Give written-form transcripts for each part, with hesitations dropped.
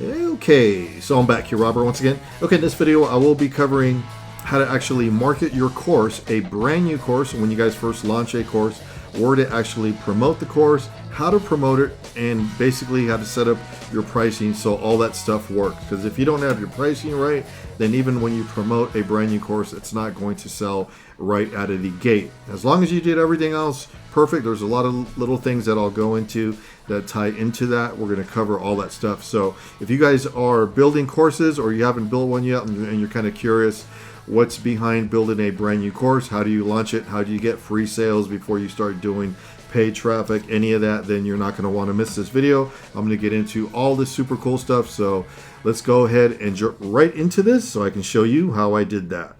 Okay, so I'm back here, Robert, once again. Okay, in this video, I will be covering how to actually market your course, a brand new course, when you guys first launch a course, where to actually promote the course, how to promote it, and basically how to set up your pricing so all that stuff works. Because if you don't have your pricing right, then even when you promote a brand new course, it's not going to sell right out of the gate. As long as you did everything else perfect, there's a lot of little things that I'll go into that tie into that. We're going to cover all that stuff. So if you guys are building courses or you haven't built one yet and you're kind of curious what's behind building a brand new course, how do you launch it, how do you get free sales before you start doing paid traffic, any of that, then you're not going to want to miss this video. I'm going to get into all this super cool stuff. So let's go ahead and jump right into this so I can show you how I did that.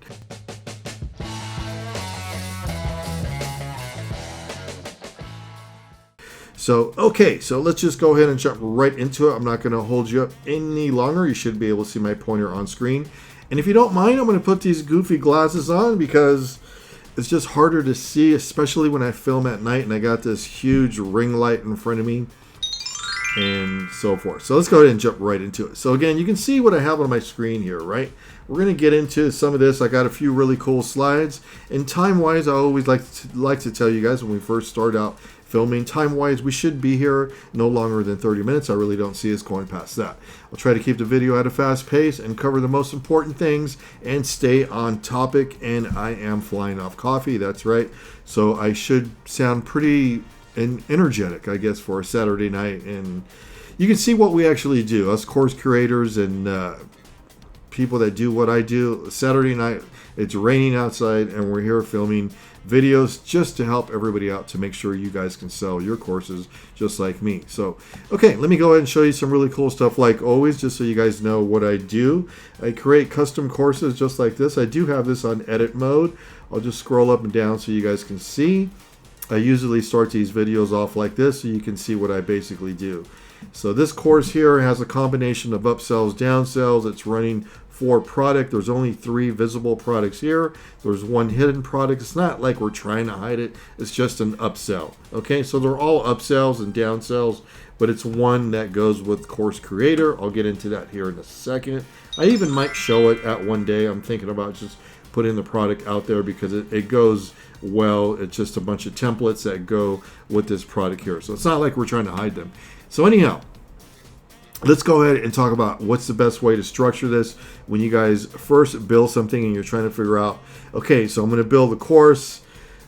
So, okay, so let's just go ahead and jump right into it. I'm not going to hold you up any longer. You should be able to see my pointer on screen. And if you don't mind, I'm going to put these goofy glasses on because it's just harder to see, especially when I film at night and I got this huge ring light in front of me and so forth. So let's go ahead and jump right into it. So again, you can see what I have on my screen here, right? We're going to get into some of this. I got a few really cool slides. And time-wise, I always like to tell you guys when we first start out filming, time-wise, we should be here no longer than 30 minutes. I really don't see us going past that. I'll try to keep the video at a fast pace and cover the most important things and stay on topic. And I am flying off coffee, that's right. So I should sound pretty energetic, I guess, for a Saturday night. And you can see what we actually do, us course creators and people that do what I do. Saturday night, it's raining outside and we're here filming videos just to help everybody out to make sure you guys can sell your courses just like me. So, okay, let me go ahead and show you some really cool stuff like always, just so you guys know what I do. I create custom courses just like this. I do have this on edit mode. I'll just scroll up and down so you guys can see. I usually start these videos off like this so you can see what I basically do. So this course here has a combination of upsells, downsells. It's running for product. There's only 3 visible products here. There's 1 hidden product. It's not like we're trying to hide it. It's just an upsell. Okay, so they're all upsells and downsells, but it's one that goes with course creator. I'll get into that here in a second. I even might show it at one day. I'm thinking about just putting the product out there because it goes well. It's just a bunch of templates that go with this product here. So it's not like we're trying to hide them. So anyhow, let's go ahead and talk about what's the best way to structure this when you guys first build something and you're trying to figure out, okay, so I'm going to build a course.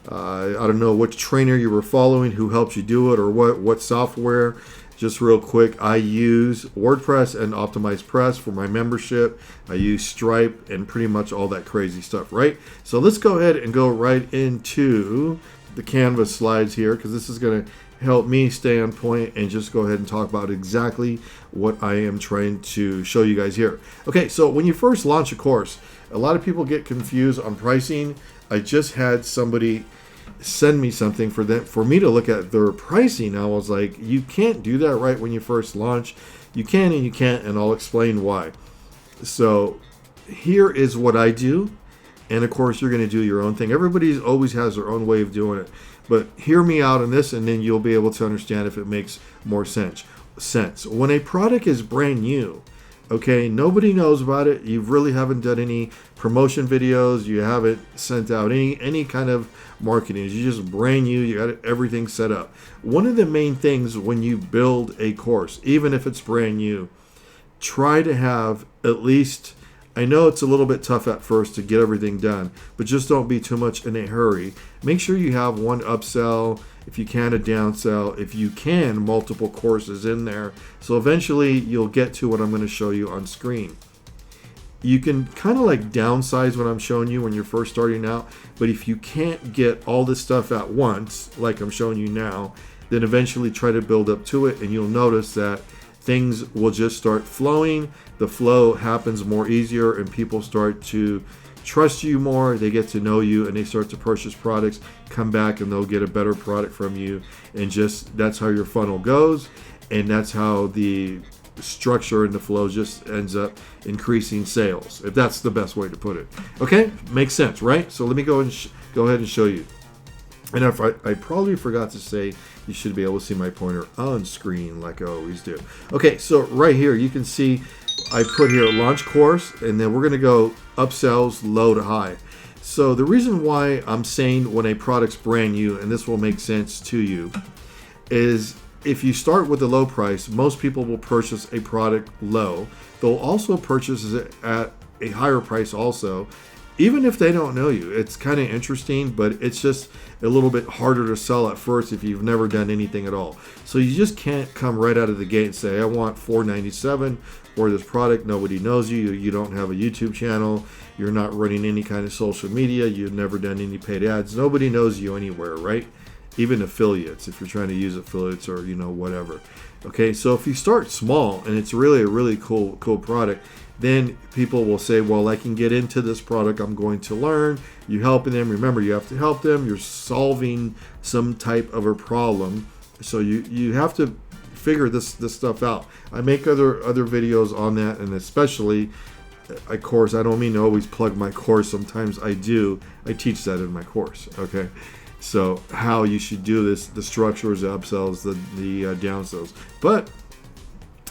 I don't know which trainer you were following, who helps you do it, or what software. Just real quick, I use WordPress and optimizepress for my membership. I use Stripe and pretty much all that crazy stuff, right? So let's go ahead and go right into the Canvas slides here because this is going to help me stay on point and just go ahead and talk about exactly what I am trying to show you guys here. Okay, so when you first launch a course, a lot of people get confused on pricing. I just had somebody send me something for me to look at their pricing. I was like, you can't do that right when you first launch. You can and you can't, and I'll explain why. So here is what I do, and of course you're going to do your own thing. Everybody always has their own way of doing it, but hear me out on this and then you'll be able to understand if it makes more sense. When a product is brand new, okay, nobody knows about it, you really haven't done any promotion videos, you haven't sent out any kind of marketing, you're just brand new, you got everything set up. One of the main things when you build a course, even if it's brand new, try to have at least, I know it's a little bit tough at first to get everything done, but just don't be too much in a hurry. Make sure you have 1 upsell, if you can a downsell, if you can multiple courses in there. So eventually you'll get to what I'm going to show you on screen. You can kind of like downsize what I'm showing you when you're first starting out, but if you can't get all this stuff at once, like I'm showing you now, then eventually try to build up to it and you'll notice that things will just start flowing. The flow happens more easier and people start to trust you more. They get to know you and they start to purchase products, come back and they'll get a better product from you. And just that's how your funnel goes. And that's how the structure and the flow just ends up increasing sales, if that's the best way to put it. Okay, makes sense, right? So let me go ahead and show you. And if I probably forgot to say, you should be able to see my pointer on screen like I always do. Okay, so right here you can see I put here launch course, and then we're going to go upsells low to high. So the reason why I'm saying when a product's brand new, and this will make sense to you, is if you start with a low price, most people will purchase a product low. They'll also purchase it at a higher price also, even if they don't know you. It's kind of interesting, but it's just a little bit harder to sell at first if you've never done anything at all. So you just can't come right out of the gate and say, I want $4.97 for this product. Nobody knows you. You don't have a YouTube channel. You're not running any kind of social media. You've never done any paid ads. Nobody knows you anywhere, right? Even affiliates, if you're trying to use affiliates or, whatever. Okay, so if you start small and it's really a really cool product, then people will say, well, I can get into this product. I'm going to learn. You helping them. Remember, you have to help them. You're solving some type of a problem. So you have to figure this stuff out. I make other videos on that, and especially a course. I don't mean to always plug my course. Sometimes I do. I teach that in my course. Okay. So how you should do this, the structures, the upsells, the downsells. But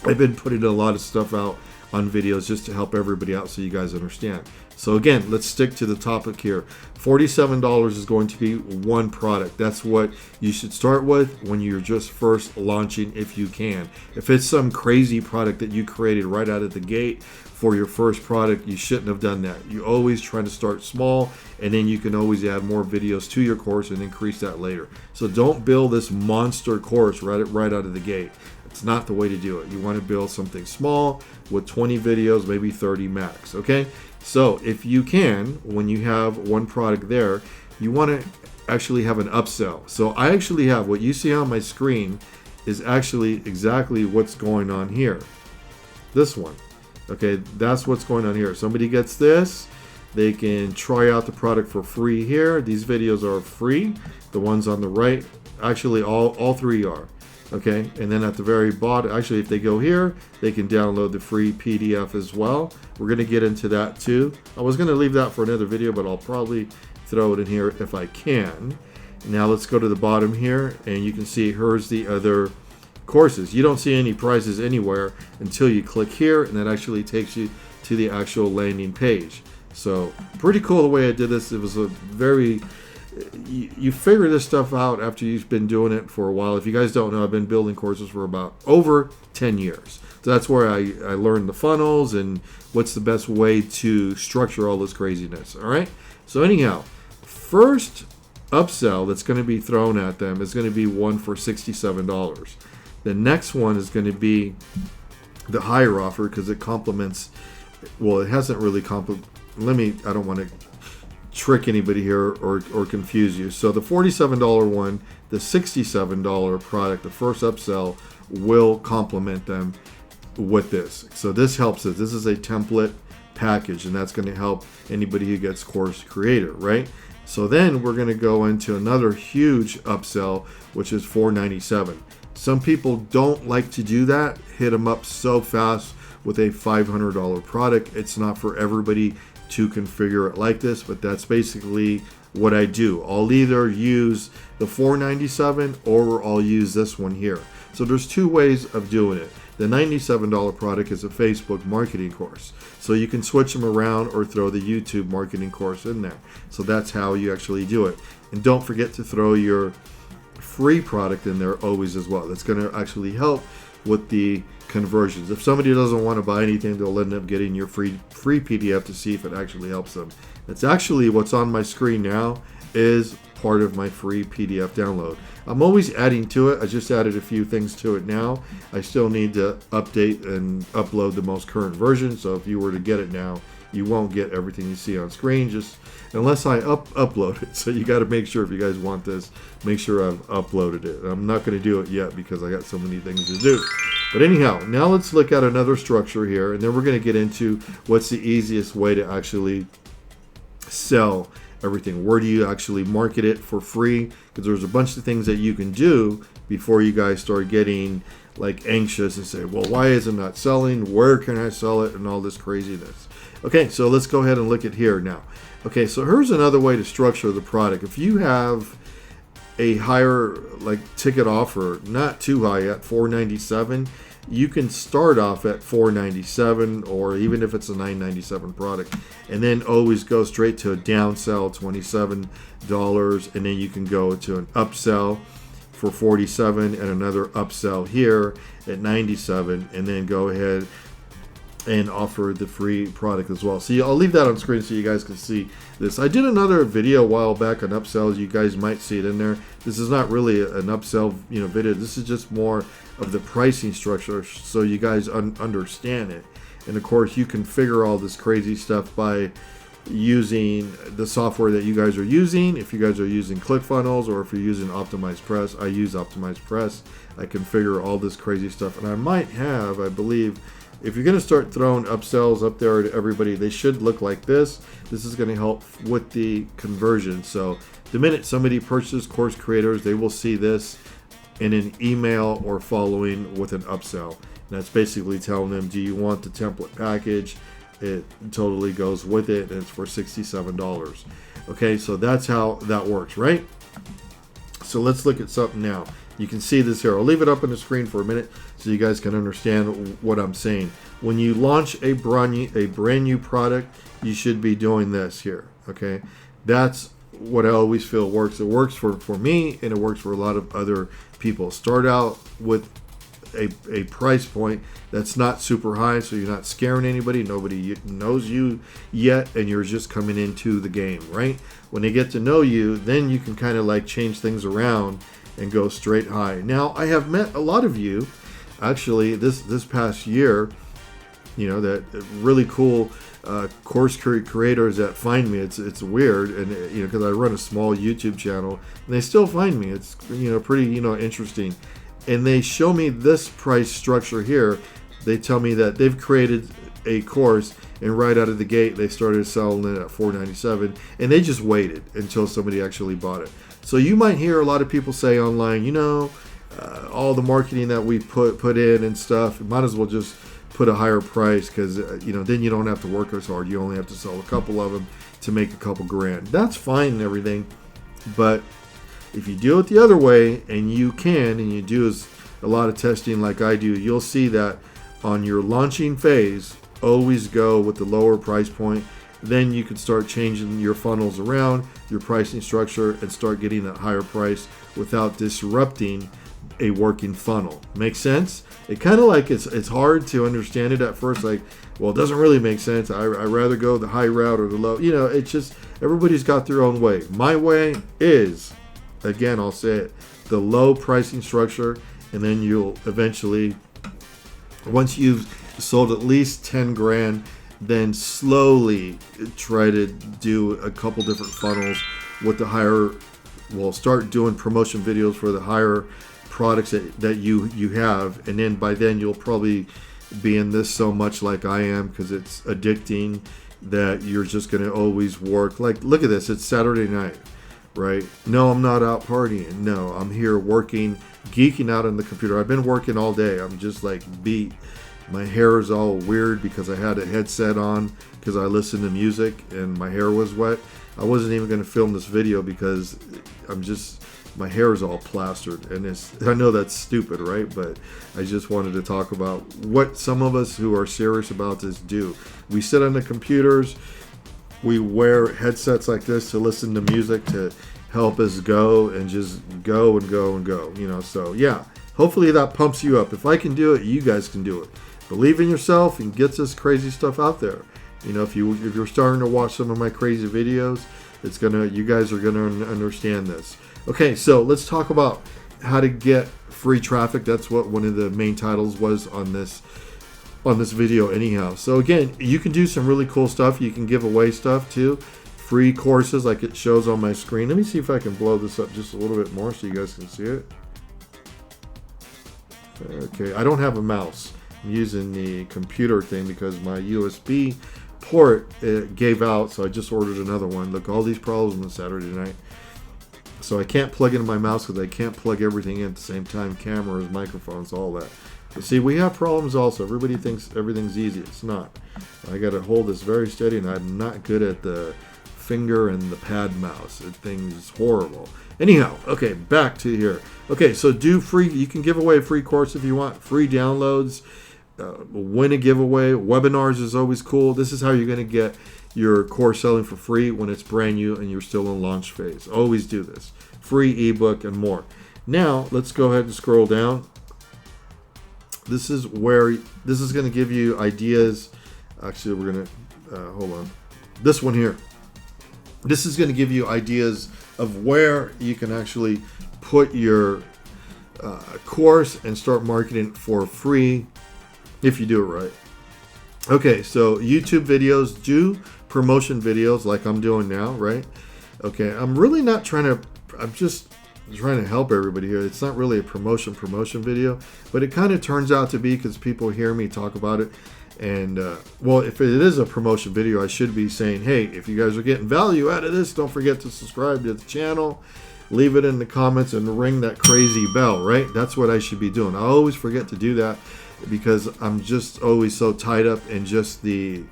I've been putting a lot of stuff out on videos just to help everybody out so you guys understand. So again, let's stick to the topic here. $47 is going to be one product. That's what you should start with when you're just first launching, if you can. If it's some crazy product that you created right out of the gate for your first product, you shouldn't have done that. You always try to start small, and then you can always add more videos to your course and increase that later. So don't build this monster course right out of the gate. It's not the way to do it. You want to build something small with 20 videos, maybe 30 max, okay? So if you can, when you have one product there, you want to actually have an upsell. So I actually have, what you see on my screen is actually exactly what's going on here. This one, okay? That's what's going on here. Somebody gets this, they can try out the product for free here. These videos are free. The ones on the right, actually all three are. Okay, and then at the very bottom, actually, if they go here, they can download the free PDF as well. We're going to get into that too. I was going to leave that for another video, but I'll probably throw it in here if I can. Now let's go to the bottom here, and you can see here's the other courses. You don't see any prices anywhere until you click here, and that actually takes you to the actual landing page. So pretty cool the way I did this. It was a very... You figure this stuff out after you've been doing it for a while. If you guys don't know, I've been building courses for about over 10 years. So that's where I learned the funnels and what's the best way to structure all this craziness. All right. So anyhow, first upsell that's going to be thrown at them is going to be one for $67. The next one is going to be the higher offer because it complements. Well, it hasn't really I don't want to trick anybody here or confuse you. So the $47 one, the $67 product, the first upsell will complement them with this. So this helps us. This is a template package, and that's going to help anybody who gets Course Creator, right? So then we're going to go into another huge upsell, which is $4.97. Some people don't like to do that, hit them up so fast with a $500 product. It's not for everybody to configure it like this, but that's basically what I do. I'll either use the $4.97 or I'll use this one here. So there's two ways of doing it. The $97 product is a Facebook marketing course. So you can switch them around or throw the YouTube marketing course in there. So that's how you actually do it. And don't forget to throw your free product in there always as well. That's going to actually help with the conversions. If somebody doesn't want to buy anything, they'll end up getting your free PDF to see if it actually helps them. It's actually what's on my screen now is part of my free PDF download. I'm always adding to it. I just added a few things to it now. I still need to update and upload the most current version. So if you were to get it now, you won't get everything you see on screen, just unless I upload it. So you got to make sure, if you guys want this, make sure I've uploaded it. I'm not going to do it yet because I got so many things to do. But anyhow, now let's look at another structure here, and then we're going to get into what's the easiest way to actually sell everything. Where do you actually market it for free? Because there's a bunch of things that you can do before you guys start getting like anxious and say, well, why is it not selling? Where can I sell it? And all this craziness. Okay, so let's go ahead and look at here now. Okay, so here's another way to structure the product. If you have a higher like ticket offer, not too high at $497, you can start off at $497, or even if it's a $997 product, and then always go straight to a downsell, $27, and then you can go to an upsell for $47 and another upsell here at $97, and then go ahead and offer the free product as well. See, I'll leave that on screen so you guys can see this. I did another video a while back on upsells. You guys might see it in there. This is not really an upsell, video. This is just more of the pricing structure so you guys understand it. And of course, you configure all this crazy stuff by using the software that you guys are using. If you guys are using ClickFunnels, or if you're using optimizepress, I use optimizepress. I configure all this crazy stuff, and I might have, I believe, if you're going to start throwing upsells up there to everybody, they should look like this. This is going to help with the conversion. So the minute somebody purchases Course Creators, they will see this in an email or following with an upsell. And that's basically telling them, do you want the template package? It totally goes with it, and it's for $67. Okay, so that's how that works, right? So let's look at something now. You can see this here. I'll leave it up on the screen for a minute so you guys can understand what I'm saying. When you launch a brand new product, you should be doing this here. Okay, that's what I always feel works. It works for me, and it works for a lot of other people. Start out with a price point that's not super high, so you're not scaring anybody. Nobody knows you yet, and you're just coming into the game, right? When they get to know you, then you can kind of like change things around and go straight high. Now, I have met a lot of you actually this past year, that really cool course creators that find me. It's weird, and because I run a small YouTube channel, and they still find me. It's pretty interesting, and they show me this price structure here. They tell me that they've created a course, and right out of the gate they started selling it at $497, and they just waited until somebody actually bought it. So you might hear a lot of people say online, all the marketing that we put in and stuff, might as well just put a higher price, because then you don't have to work as hard. You only have to sell a couple of them to make a couple grand. That's fine and everything, but if you do it the other way, and you do a lot of testing like I do, you'll see that on your launching phase, always go with the lower price point. Then you can start changing your funnels around, your pricing structure, and start getting that higher price without disrupting a working funnel. Make sense? It kind of like it's hard to understand it at first. Like, well, it doesn't really make sense. I rather go the high route or the low. It's just everybody's got their own way. My way is, again, I'll say it, the low pricing structure, and then you'll eventually, once you've sold at least 10 grand, then slowly try to do a couple different funnels with the higher. We'll start doing promotion videos for the higher products that you have, and then by then you'll probably be in this so much like I am, because it's addicting, that you're just going to always work. Like, look at this, it's Saturday night, right? No, I'm not out partying. No, I'm here working, geeking out on the computer. I've been working all day. I'm just like beat. My hair is all weird because I had a headset on because I listened to music and my hair was wet. I wasn't even going to film this video because my hair is all plastered, and I know that's stupid, right? But I just wanted to talk about what some of us who are serious about this do. We sit on the computers, we wear headsets like this to listen to music to help us go and just go and go and go, so yeah, hopefully that pumps you up. If I can do it, you guys can do it. Believe in yourself and get this crazy stuff out there. If you're starting to watch some of my crazy videos, you guys are gonna understand this. Okay, so let's talk about how to get free traffic. That's what one of the main titles was on this video anyhow. So again, you can do some really cool stuff. You can give away stuff too. Free courses like it shows on my screen. Let me see if I can blow this up just a little bit more so you guys can see it. Okay, I don't have a mouse. I'm using the computer thing because my USB port gave out, so I just ordered another one. Look, all these problems on Saturday night. So I can't plug into my mouse because I can't plug everything in at the same time. Cameras, microphones, all that. But see, we have problems also. Everybody thinks everything's easy. It's not. I got to hold this very steady, and I'm not good at the finger and the pad mouse. That thing is horrible. Anyhow, okay, back to here. Okay, so do free. You can give away a free course if you want. Free downloads. Win a giveaway. Webinars is always cool. This is how you're going to get your course selling for free when it's brand new and you're still in launch phase. Always do this. Free ebook and more. Now, let's go ahead and scroll down. This is going to give you ideas. Actually, we're going to, hold on. This one here. This is going to give you ideas of where you can actually put your course and start marketing for free if you do it right. Okay, so YouTube videos, do promotion videos like I'm doing now, right? Okay, I'm really not trying to, I'm just trying to help everybody here. It's not really a promotion video, but it kind of turns out to be because people hear me talk about it. And well, if it is a promotion video, I should be saying, hey, if you guys are getting value out of this, don't forget to subscribe to the channel, leave it in the comments, and ring that crazy bell, right? That's what I should be doing. I always forget to do that because I'm just always so tied up in just the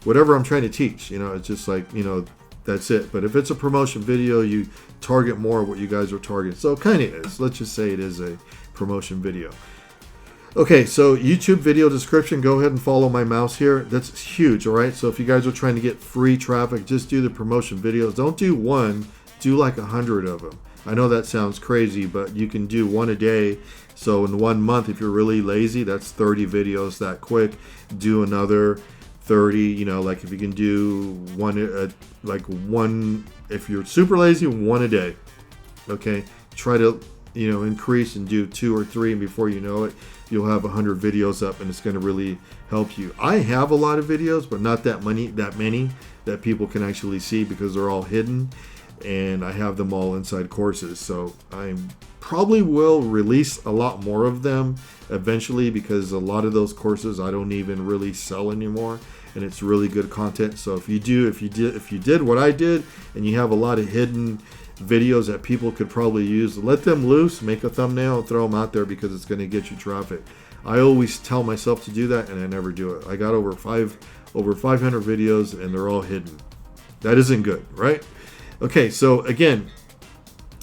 whatever I'm trying to teach. You know, it's just like, you know, that's it. But if it's a promotion video, you target more of what you guys are targeting. So it kind of is. Let's just say it is a promotion video. Okay, so YouTube video description, go ahead and follow my mouse here. That's huge, all right? So if you guys are trying to get free traffic, just do the promotion videos. Don't do one, do like 100 of them. I know that sounds crazy, but you can do one a day. So in 1 month, if you're really lazy, that's 30 videos that quick. Do another 30, you know, like if you can do one, if you're super lazy, one a day. Okay, try to, you know, increase and do 2 or 3, and before you know it, you'll have 100 videos up, and it's going to really help you. I have a lot of videos, but not that many that people can actually see because they're all hidden, and I have them all inside courses. So I probably will release a lot more of them eventually because a lot of those courses I don't even really sell anymore, and it's really good content. So if you did what I did, and you have a lot of hidden videos that people could probably use, let them loose, make a thumbnail, and throw them out there because it's going to get you traffic. I always tell myself to do that, and I never do it. I got over 500 videos, and they're all hidden. That isn't good, right? Okay, so again,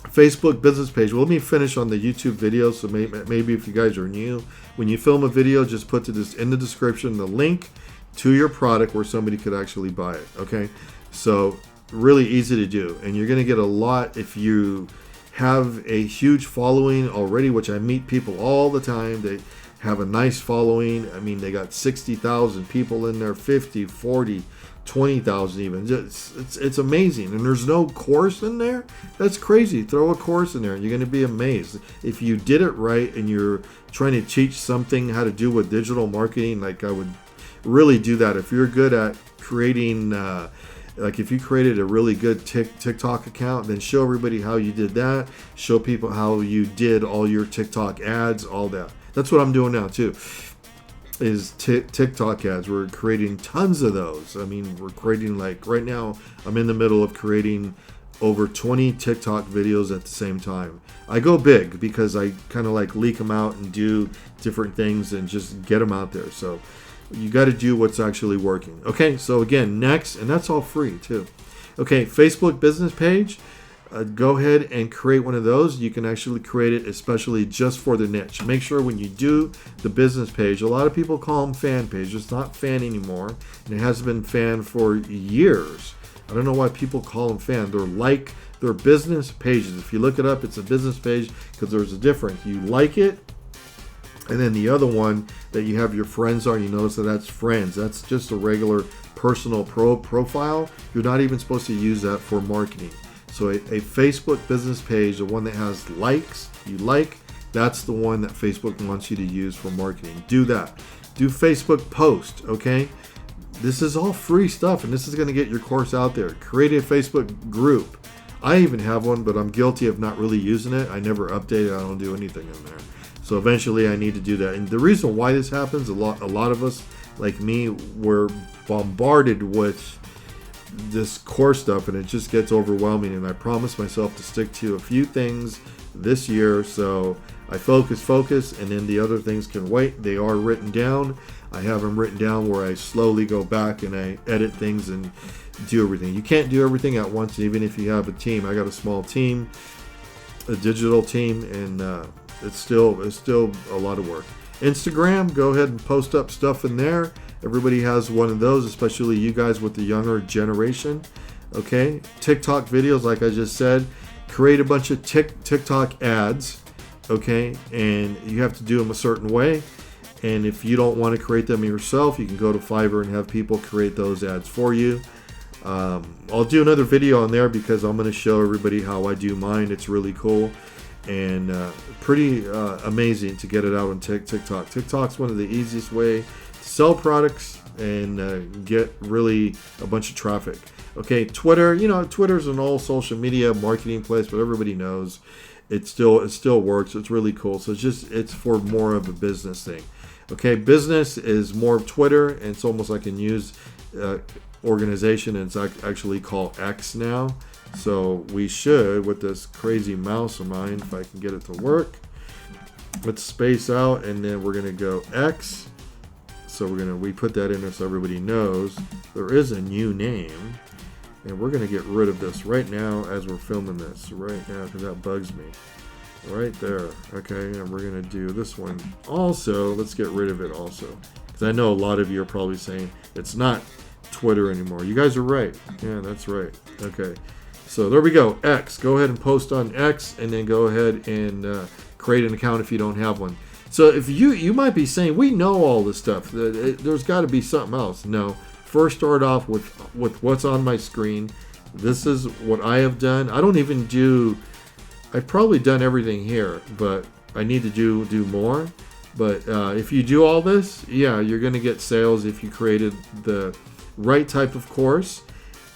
Facebook business page. Well, let me finish on the YouTube video. So maybe if you guys are new, when you film a video, just put this in the description, the link to your product where somebody could actually buy it. Okay, so really easy to do, and you're going to get a lot if you have a huge following already, which I meet people all the time. They have a nice following. I mean, they got 60,000 people in there, 50, 40, 20,000 even. It's amazing. And there's no course in there. That's crazy. Throw a course in there and you're going to be amazed. If you did it right and you're trying to teach something how to do with digital marketing, like I would really do that. If you're good at creating like if you created a really good TikTok account, then show everybody how you did that. Show people how you did all your TikTok ads, all that. That's what I'm doing now too, is TikTok ads. We're creating tons of those. I mean, we're creating, like right now, I'm in the middle of creating over 20 TikTok videos at the same time. I go big because I kind of like leak them out and do different things and just get them out there. So you got to do what's actually working. Okay, so again, next, and that's all free too. Okay, Facebook business page. Go ahead and create one of those. You can actually create it especially just for the niche. Make sure when you do the business page, a lot of people call them fan pages. It's not fan anymore, and it hasn't been fan for years. I don't know why people call them fan. They're business pages. If you look it up, it's a business page because there's a difference. You like it, and then the other one that you have your friends on, you notice that that's friends. That's just a regular personal profile. You're not even supposed to use that for marketing. So a Facebook business page, the one that has likes, that's the one that Facebook wants you to use for marketing. Do that. Do Facebook post, okay? This is all free stuff, and this is going to get your course out there. Create a Facebook group. I even have one, but I'm guilty of not really using it. I never update it. I don't do anything in there. So eventually I need to do that. And the reason why this happens, a lot of us, like me, were bombarded with this course stuff, and it just gets overwhelming. And I promised myself to stick to a few things this year. So I focus, and then the other things can wait. They are written down. I have them written down where I slowly go back and I edit things and do everything. You can't do everything at once, even if you have a team. I got a small team, a digital team, and it's still a lot of work. Instagram, go ahead and post up stuff in there. Everybody has one of those, especially you guys with the younger generation. Okay, TikTok videos, like I just said, create a bunch of TikTok ads. Okay, and you have to do them a certain way. And if you don't want to create them yourself, you can go to Fiverr and have people create those ads for you. I'll do another video on there because I'm going to show everybody how I do mine. It's really cool and pretty amazing to get it out on TikTok. TikTok's one of the easiest way to sell products and get really a bunch of traffic. Okay, Twitter, Twitter's an old social media marketing place, but everybody knows it still works. It's really cool. So it's for more of a business thing. Okay, business is more of Twitter, and it's almost like a news organization, and it's actually called X now. So we should, with this crazy mouse of mine, if I can get it to work, let's space out, and then we're gonna go X. So we put that in there so everybody knows there is a new name, and we're gonna get rid of this right now as we're filming this right now because that bugs me. Right there. Okay, and we're gonna do this one also. Let's get rid of it also, because I know a lot of you are probably saying it's not Twitter anymore. You guys are right. Yeah, that's right. Okay, so there we go. X. Go ahead and post on X, and then go ahead and create an account if you don't have one. So if you might be saying, we know all this stuff. There's got to be something else. No. First, start off with what's on my screen. This is what I have done. I don't even do. I've probably done everything here, but I need to do more. But if you do all this, yeah, you're going to get sales if you created the right type of course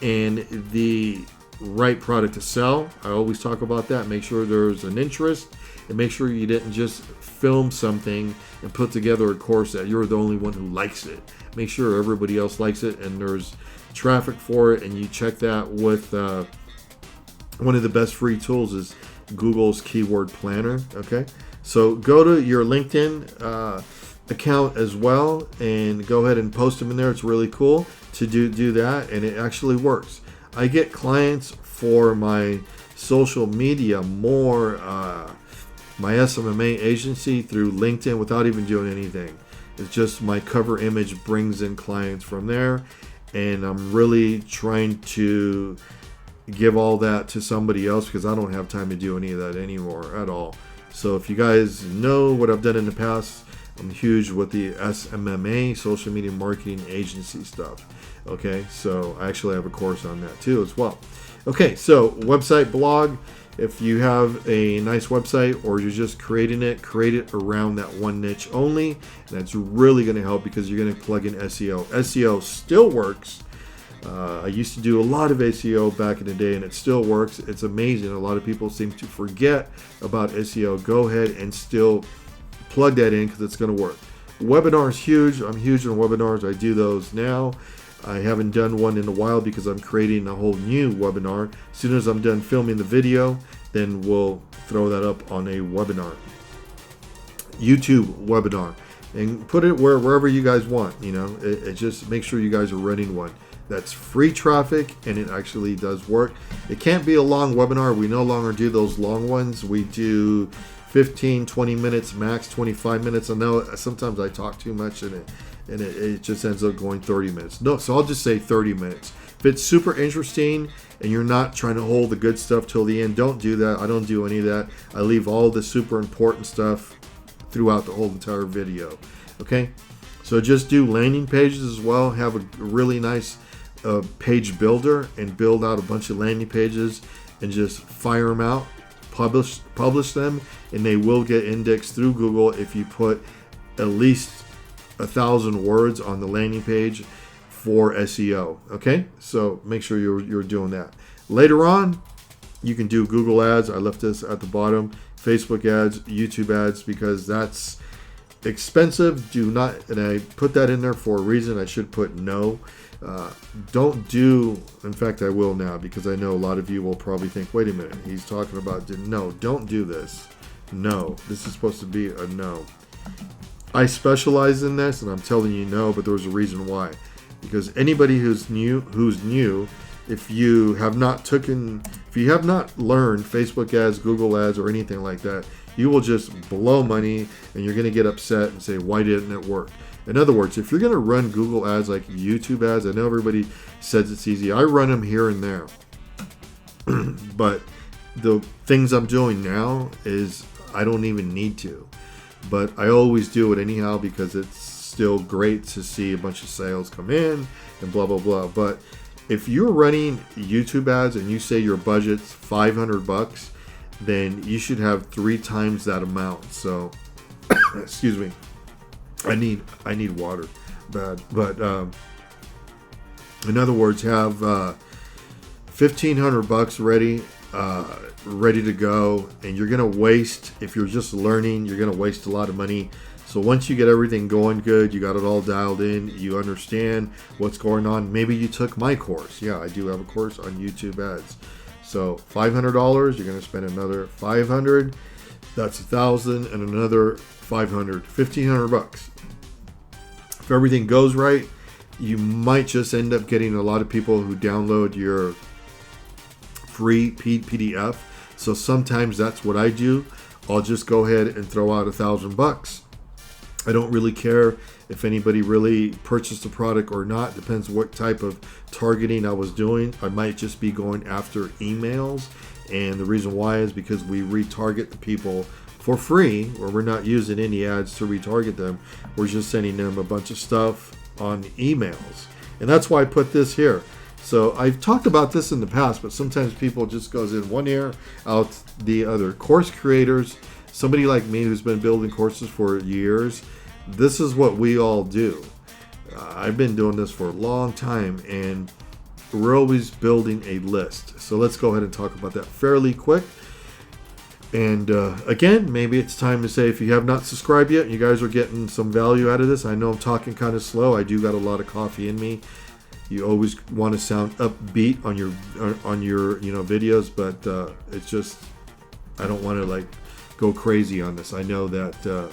and the right product to sell. I always talk about that. Make sure there's an interest, and make sure you didn't just film something and put together a course that you're the only one who likes it. Make sure everybody else likes it and there's traffic for it, and you check that with one of the best free tools is Google's Keyword Planner. Okay, so go to your LinkedIn account as well and go ahead and post them in there. It's really cool to do that, and it actually works. I get clients for my social media more, my SMMA agency through LinkedIn without even doing anything. It's just my cover image brings in clients from there, and I'm really trying to give all that to somebody else because I don't have time to do any of that anymore at all. So if you guys know what I've done in the past, I'm huge with the SMMA, social media marketing agency stuff. Okay, so I actually have a course on that too as well. Okay, so website, blog. If you have a nice website or you're just creating it, create it around that one niche only. And that's really going to help because you're going to plug in SEO. SEO still works. I used to do a lot of SEO back in the day, and it still works. It's amazing. A lot of people seem to forget about SEO. Go ahead and still plug that in because it's going to work. Webinars huge. I'm huge on webinars. I do those now. I haven't done one in a while because I'm creating a whole new webinar. As soon as I'm done filming the video, then we'll throw that up on a webinar. YouTube webinar. And put it wherever you guys want. It just make sure you guys are running one. That's free traffic, and it actually does work. It can't be a long webinar. We no longer do those long ones. We do 15, 20 minutes, max 25 minutes. I know sometimes I talk too much and it just ends up going 30 minutes. No, so I'll just say 30 minutes. If it's super interesting and you're not trying to hold the good stuff till the end, don't do that. I don't do any of that. I leave all the super important stuff throughout the whole entire video. Okay, so just do landing pages as well. Have a really nice page builder and build out a bunch of landing pages and just fire them out, publish them, and they will get indexed through Google if you put at least 1,000 words on the landing page for SEO. Okay, so make sure you're doing that. Later on, you can do Google ads. I left this at the bottom. Facebook ads, YouTube ads, because that's expensive. Do not, and I put that in there for a reason. I should put no. Don't do, in fact I will now, because I know a lot of you will probably think, wait a minute, he's talking about, no, don't do this. No, this is supposed to be a no. I specialize in this, and I'm telling you no, but there's a reason why. Because anybody who's new, if you have not learned Facebook ads, Google ads, or anything like that, you will just blow money, and you're going to get upset and say, why didn't it work? In other words, if you're going to run Google ads like YouTube ads, I know everybody says it's easy. I run them here and there. But the things I'm doing now is I don't even need to. But I always do it anyhow because it's still great to see a bunch of sales come in and blah, blah, blah. But if you're running YouTube ads and you say your budget's $500, then you should have 3 times that amount. So, excuse me. I need water bad. But in other words, have $1,500 ready to go, and you're gonna waste, if you're just learning, you're gonna waste a lot of money. So once you get everything going good, you got it all dialed in, you understand what's going on. Maybe you took my course. Yeah, I do have a course on YouTube ads. So $500, you're gonna spend another $500. That's $1,000 and another $500, $1,500. If everything goes right, you might just end up getting a lot of people who download your free PDF. So sometimes that's what I do. I'll just go ahead and throw out $1,000. I don't really care if anybody really purchased the product or not. Depends what type of targeting I was doing. I might just be going after emails, and the reason why is because we retarget the people for free, or we're not using any ads to retarget them. We're just sending them a bunch of stuff on emails, and that's why I put this here. So I've talked about this in the past, but sometimes people just goes in one ear, out the other. Course creators, somebody like me who's been building courses for years, this is what we all do. I've been doing this for a long time, and we're always building a list. So let's go ahead and talk about that fairly quick. And again, maybe it's time to say, if you have not subscribed yet, you guys are getting some value out of this. I know I'm talking kind of slow. I do got a lot of coffee in me. You always want to sound upbeat on your videos, but it's just, I don't want to go crazy on this. I know that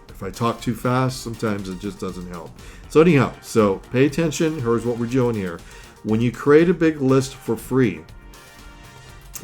if I talk too fast, sometimes it just doesn't help. So anyhow, so pay attention. Here's what we're doing here. When you create a big list for free,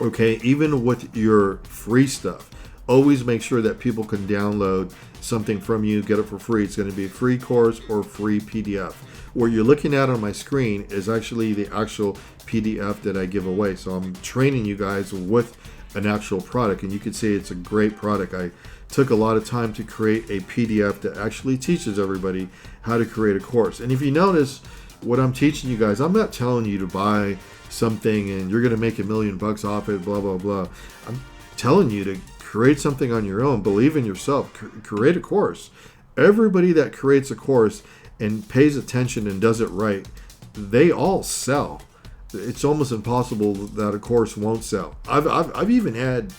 okay, even with your free stuff, always make sure that people can download something from you, get it for free. It's going to be a free course or free PDF. What you're looking at on my screen is actually the actual PDF that I give away. So I'm training you guys with an actual product, and you can see it's a great product. I took a lot of time to create a PDF that actually teaches everybody how to create a course. And if you notice what I'm teaching you guys, I'm not telling you to buy something and you're going to make $1 million off it, blah, blah, blah. I'm telling you to create something on your own. Believe in yourself. Create a course. Everybody that creates a course and pays attention and does it right, they all sell. It's almost impossible that a course won't sell. I've even had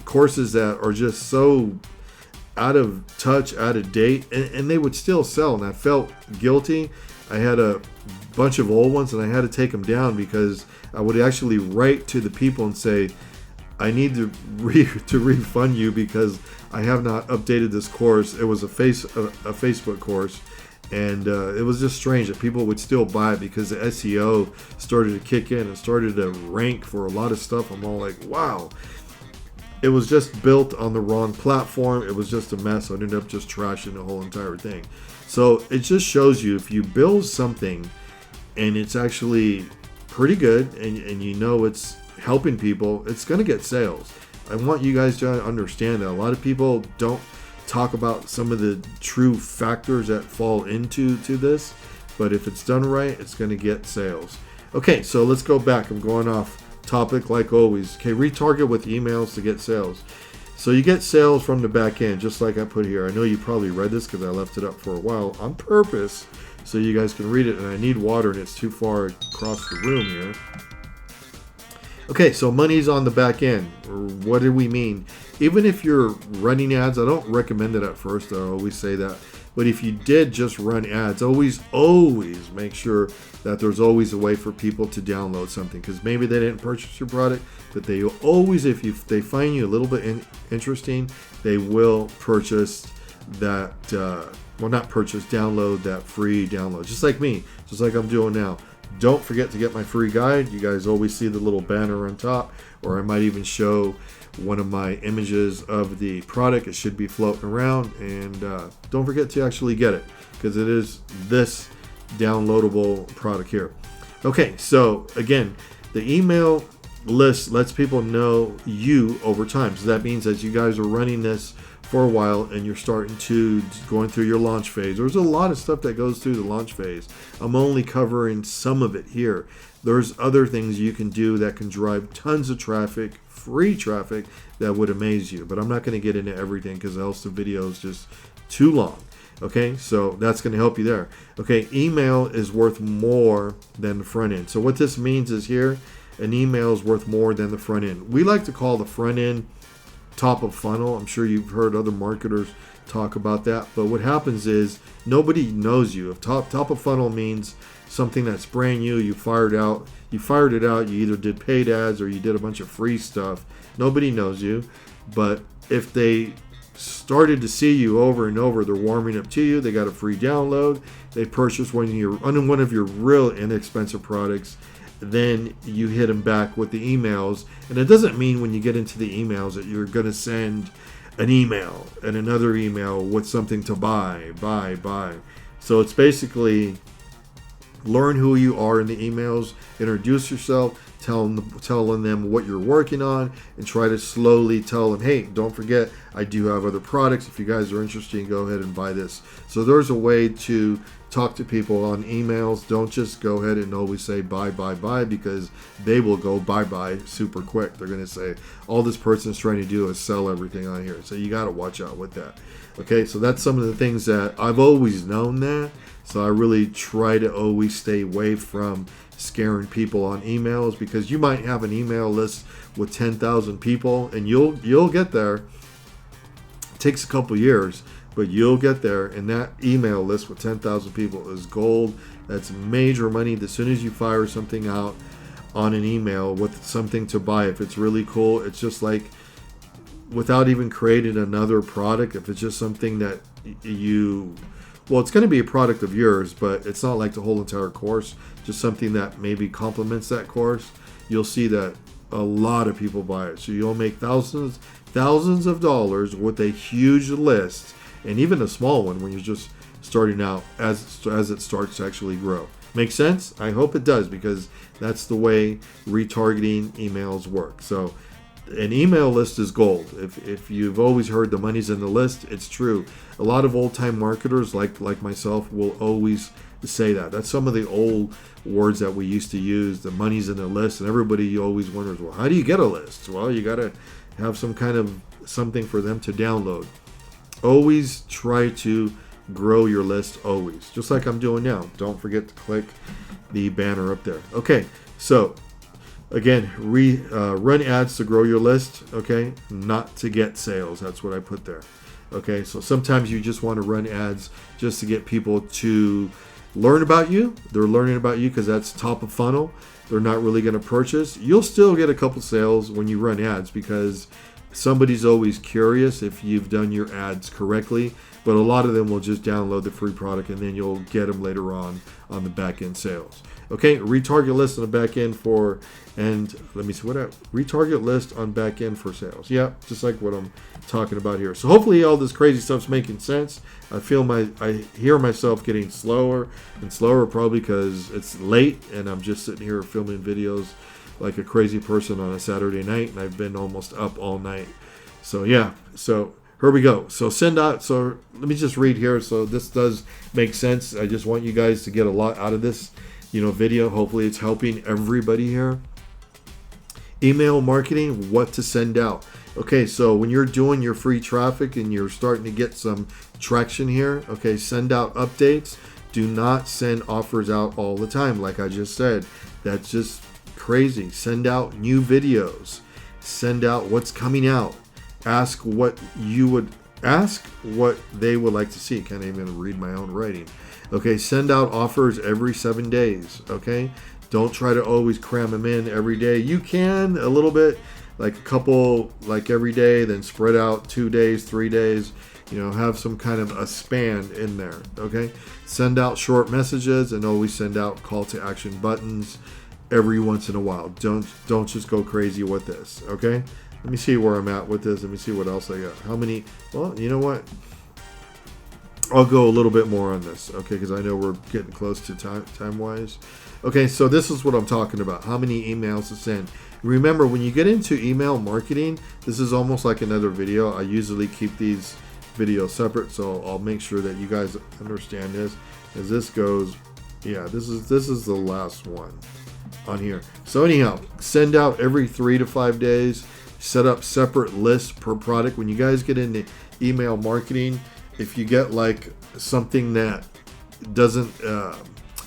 courses that are just so out of touch, out of date, and they would still sell, and I felt guilty. I had a bunch of old ones, and I had to take them down because I would actually write to the people and say, I need to refund you because I have not updated this course. It was a Facebook course, and it was just strange that people would still buy it because the SEO started to kick in and started to rank for a lot of stuff. I'm all like, wow. It was just built on the wrong platform. It was just a mess. I ended up just trashing the whole entire thing. So it just shows you, if you build something and it's actually pretty good and you know it's helping people, it's going to get sales. I want you guys to understand that a lot of people don't talk about some of the true factors that fall into this, but if it's done right, it's going to get sales. Okay, so let's go back. I'm going off topic like always. Okay, retarget with emails to get sales. So you get sales from the back end, just like I put here. I know you probably read this because I left it up for a while on purpose so you guys can read it, and I need water and it's too far across the room here. Okay, so money's on the back end. What do we mean? Even if you're running ads, I don't recommend it at first. I always say that. But if you did just run ads, always make sure that there's always a way for people to download something, because maybe they didn't purchase your product, but they always, if they find you a little bit interesting, they will purchase that, well, not purchase, download that free download. Just like me, just like I'm doing now. Don't forget to get my free guide. You guys always see the little banner on top, or I might even show one of my images of the product. It should be floating around, and don't forget to actually get it, because it is this downloadable product here. Okay, so again, the email list lets people know you over time. So that means as you guys are running this for a while and you're starting to going through your launch phase, there's a lot of stuff that goes through the launch phase. I'm only covering some of it here. There's other things you can do that can drive tons of traffic, free traffic, that would amaze you. But I'm not going to get into everything, because else the video is just too long. Okay, so that's going to help you there. Okay, email is worth more than the front end. So what this means is here, an email is worth more than the front end. We like to call the front end top of funnel. I'm sure you've heard other marketers talk about that. But what happens is nobody knows you. If top of funnel means something that's brand new, you fired it out, you either did paid ads or you did a bunch of free stuff. Nobody knows you. But if they started to see you over and over, they're warming up to you, they got a free download, they purchased one of your real inexpensive products, then you hit them back with the emails. And it doesn't mean when you get into the emails that you're going to send an email and another email with something to buy. So it's basically learn who you are in the emails, introduce yourself, telling them what you're working on, and try to slowly tell them, hey, don't forget, I do have other products. If you guys are interested, go ahead and buy this. So there's a way to talk to people on emails. Don't just go ahead and always say buy, because they will go buy super quick. They're going to say, all this person's trying to do is sell everything on here. So you got to watch out with that. Okay, so that's some of the things that I've always known that. So I really try to always stay away from scaring people on emails, because you might have an email list with 10,000 people, and you'll get there. It takes a couple years, but you'll get there, and that email list with 10,000 people is gold. That's major money. As soon as you fire something out on an email with something to buy, if it's really cool, it's just like, without even creating another product, if it's just something that it's going to be a product of yours, but it's not like the whole entire course, just something that maybe complements that course, you'll see that a lot of people buy it. So you'll make thousands of dollars with a huge list, and even a small one when you're just starting out, as it starts to actually grow. Make sense? I hope it does, because that's the way retargeting emails work. So an email list is gold. If you've always heard the money's in the list, it's true. A lot of old-time marketers like myself will always say that. That's some of the old words that we used to use, the money's in the list, and everybody always wonders, well, how do you get a list? Well, you got to have some kind of something for them to download. Always try to grow your list, always. Just like I'm doing now. Don't forget to click the banner up there. Okay, so again, run ads to grow your list, okay? Not to get sales. That's what I put there. Okay, so sometimes you just want to run ads just to get people to learn about you. They're learning about you because that's top of funnel. They're not really going to purchase. You'll still get a couple sales when you run ads, because somebody's always curious if you've done your ads correctly. But a lot of them will just download the free product, and then you'll get them later on the back end sales. Okay, retarget list on the back end retarget list on back end for sales. Yeah, just like what I'm talking about here. So hopefully all this crazy stuff's making sense. I hear myself getting slower and slower, probably because it's late and I'm just sitting here filming videos like a crazy person on a Saturday night, and I've been almost up all night. So yeah, so here we go. So so let me just read here. So this does make sense. I just want you guys to get a lot out of this video. Hopefully it's helping everybody here. Email marketing, what to send out. Okay, so when you're doing your free traffic and you're starting to get some traction here, okay, send out updates. Do not send offers out all the time, like I just said. That's just crazy. Send out new videos. Send out what's coming out. Ask what they would like to see. Can't even read my own writing. Okay, send out offers every 7 days. Okay, don't try to always cram them in every day. You can a little bit, like a couple, like every day, then spread out 2 days, 3 days. have some kind of a span in there. Okay, send out short messages and always send out call to action buttons every once in a while. Don't just go crazy with this. Okay, let me see where I'm at with this. Let me see what else I got. How many? Well, you know what? I'll go a little bit more on this, okay, because I know we're getting close to time-wise. Okay, so this is what I'm talking about. How many emails to send. Remember, when you get into email marketing, this is almost like another video. I usually keep these videos separate, so I'll make sure that you guys understand this. As this goes, yeah, this is the last one on here. So anyhow, send out every 3 to 5 days. Set up separate lists per product. When you guys get into email marketing, if you get like something that doesn't,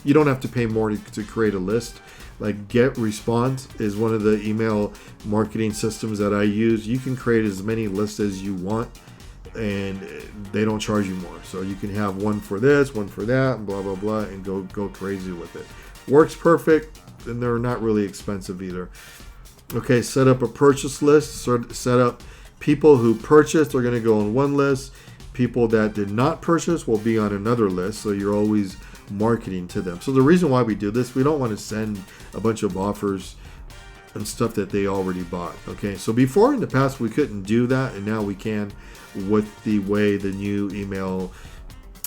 you don't have to pay more to create a list. Like GetResponse is one of the email marketing systems that I use. You can create as many lists as you want, and they don't charge you more. So you can have one for this, one for that, and blah blah blah, and go crazy with it. Works perfect, and they're not really expensive either. Okay, set up a purchase list. Set up people who purchased are going to go on one list. People that did not purchase will be on another list, so you're always marketing to them. So the reason why we do this, we don't want to send a bunch of offers and stuff that they already bought. Okay, so before in the past we couldn't do that, and now we can with the way the new email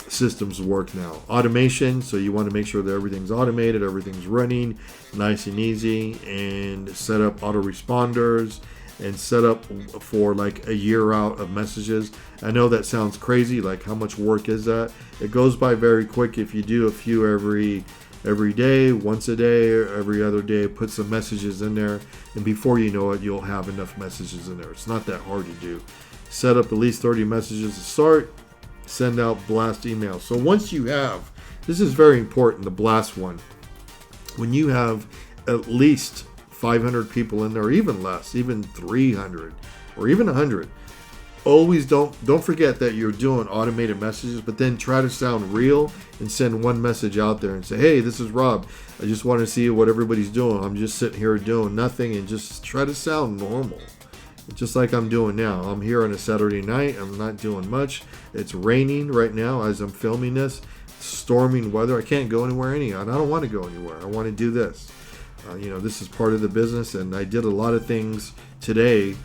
systems work now. Automation, so you want to make sure that everything's automated, everything's running nice and easy, and set up autoresponders and set up for like a year out of messages. I know that sounds crazy, like how much work is that? It goes by very quick if you do a few every day, once a day, or every other day. Put some messages in there, and before you know it, you'll have enough messages in there. It's not that hard to do. Set up at least 30 messages to start. Send out blast emails. So once you have, this is very important, the blast one. When you have at least 500 people in there, or even less, even 300 or even 100, always don't forget that you're doing automated messages, but then try to sound real and send one message out there and say, hey, this is Rob. I just want to see what everybody's doing. I'm just sitting here doing nothing, and just try to sound normal. Just like I'm doing now. I'm here on a Saturday night. I'm not doing much. It's raining right now as I'm filming this. Storming weather. I can't go anywhere anyhow, and I don't want to go anywhere. I want to do this. This is part of the business, and I did a lot of things today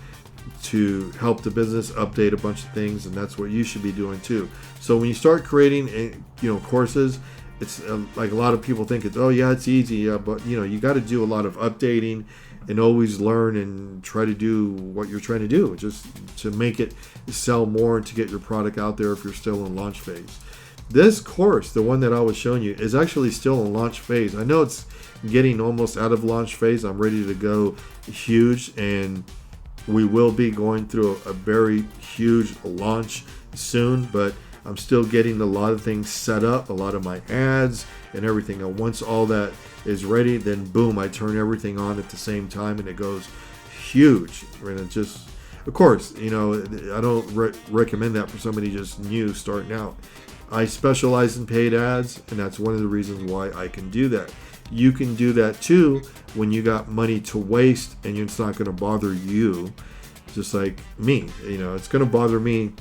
to help the business update a bunch of things, and that's what you should be doing too. So when you start creating, courses, it's like a lot of people think it's, oh yeah, it's easy, yeah, but you got to do a lot of updating and always learn and try to do what you're trying to do, just to make it sell more and to get your product out there if you're still in launch phase. This course, the one that I was showing you, is actually still in launch phase. I know it's getting almost out of launch phase. I'm ready to go huge, and we will be going through a very huge launch soon, but I'm still getting a lot of things set up, a lot of my ads and everything. And once all that is ready, then boom, I turn everything on at the same time, and it goes huge. And it just, of course, I don't recommend that for somebody just new starting out. I specialize in paid ads, and that's one of the reasons why I can do that. You can do that too when you got money to waste and it's not going to bother you, just like me. It's going to bother me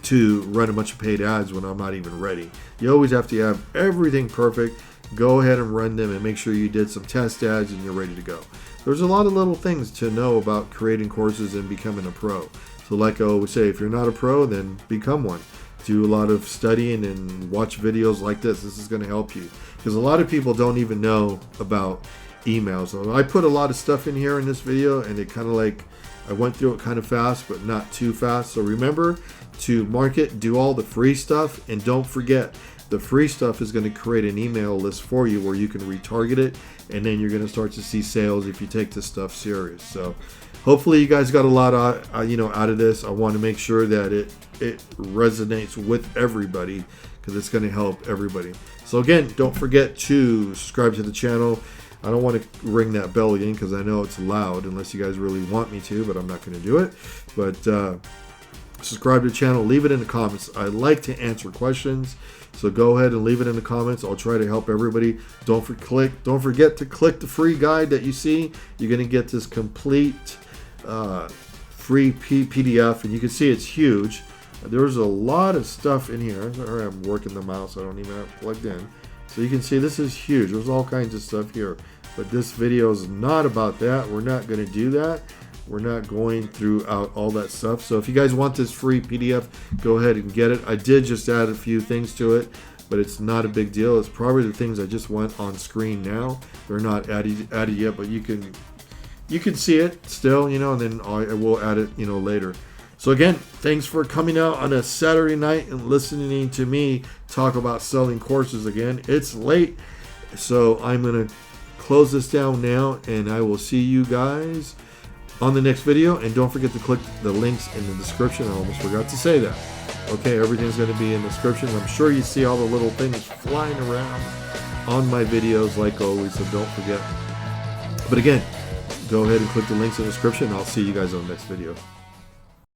to run a bunch of paid ads when I'm not even ready. You always have to have everything perfect. Go ahead and run them and make sure you did some test ads and you're ready to go. There's a lot of little things to know about creating courses and becoming a pro. So like I always say, if you're not a pro, then become one. Do a lot of studying and watch videos like this. This is going to help you, because a lot of people don't even know about emails. So I put a lot of stuff in here in this video, and it kind of like, I went through it kind of fast, but not too fast. So remember to market, do all the free stuff, and don't forget, the free stuff is going to create an email list for you where you can retarget it, and then you're going to start to see sales if you take this stuff serious. So hopefully you guys got a lot out of this. I want to make sure that it resonates with everybody, because it's going to help everybody. So again, don't forget to subscribe to the channel. I don't want to ring that bell again because I know it's loud, unless you guys really want me to, but I'm not going to do it. But subscribe to the channel, leave it in the comments. I like to answer questions, so go ahead and leave it in the comments. I'll try to help everybody. Don't forget to click the free guide that you see. You're going to get this complete free PDF, and you can see it's huge. There's a lot of stuff in here. I'm working the mouse, I don't even have it plugged in. So you can see this is huge. There's all kinds of stuff here. But this video is not about that. We're not going to do that. We're not going throughout all that stuff. So if you guys want this free PDF, go ahead and get it. I did just add a few things to it, but it's not a big deal. It's probably the things I just went on screen now. They're not added yet, but you can see it still, and then I will add it, later. So again, thanks for coming out on a Saturday night and listening to me talk about selling courses again. It's late, so I'm going to close this down now, and I will see you guys on the next video. And don't forget to click the links in the description. I almost forgot to say that. Okay, everything's going to be in the description. I'm sure you see all the little things flying around on my videos like always, so don't forget. But again, go ahead and click the links in the description. I'll see you guys on the next video.